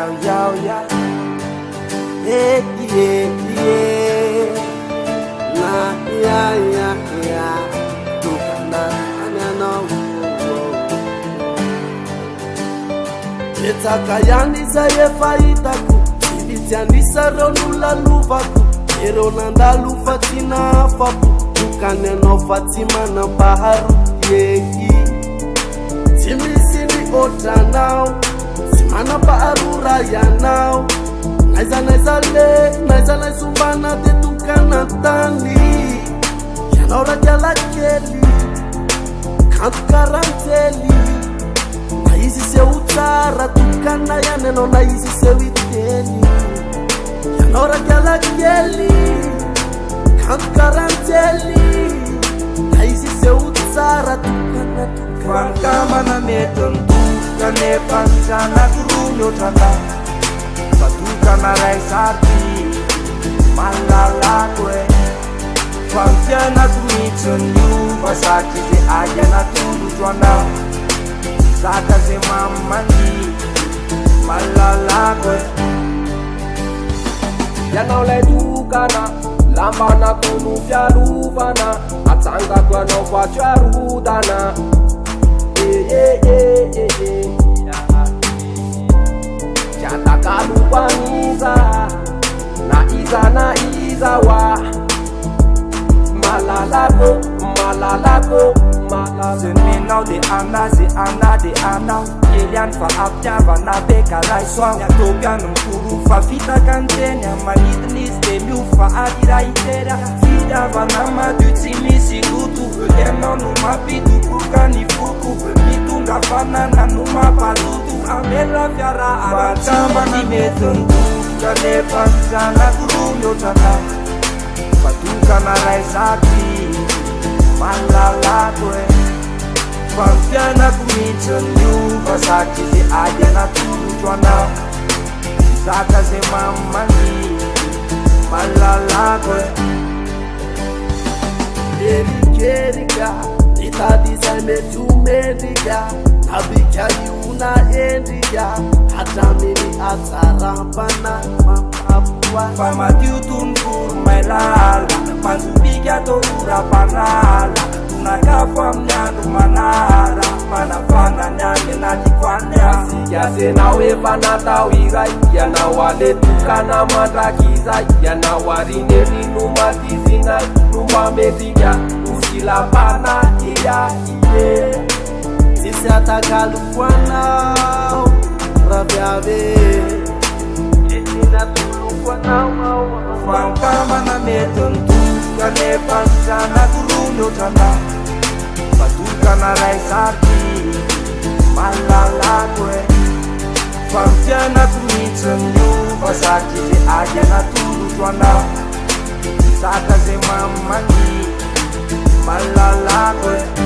yao ya yeah na ya tukana no etakayaniza yefaitaku ivitianisa ronula luvaku eronanda lufatina fapu tukaneno fatima na baharu yehi timisini otanao simana baharu rayanao naiza naisumbana tetukana tani yanaura jalakeli kantukaranteli naisi seutara tukana yaneno naisi sewiteli yanaura jalakeli kantukaranteli naisi seutara tukana Fankamana metontu kane pansana kurunyo tanda Patukana raisati malala kwe Fanfiana kumitonyu Wasaki ze ayana tulu twana Saka ze mamandi malala kwe Yanaule tukana lambana kunu vyaruvana atanga kwa no kwa charudana Chata kalupaniza na iza wa malalako Ze menau de ana Elian fa apjava na beka rai swang Ya topia nung kuru fa fita kantenya Malidnis de lu fa adira itera Fida va nama du tsimisi lutu Eno numa pitu kukani fuku Mitunga fana na numa palutu Amela fiara aratamba ni metuntu Kane pansana kurunyo tata Patuka na rai sati Malala kwe Fanfiana kumitonyu Vasaki ze ayana tulutwana Saka ze mamani Malala kwe Erikeriga itadisa metumeriga Abika yuna endiga Hatamini atarambana mapapua Fama diutun kur mailala Manzubiga torura panala Tunakafam nyandu manara Manafana nyange na jikwanya Yase na wepa na tawirai Yana wale tukana matakizai Yana warine ni numatizinai Numametiga usilapana iya iye Sisi atakalukwana Rabiave Etina tulukwana Fankama na metontu Kane pansana kurunyo tanda Patuka na raisati Malala kwe Fanfiana kumitonyu Vasaki ze ayana tulutwana Saka ze mamani Malala kwe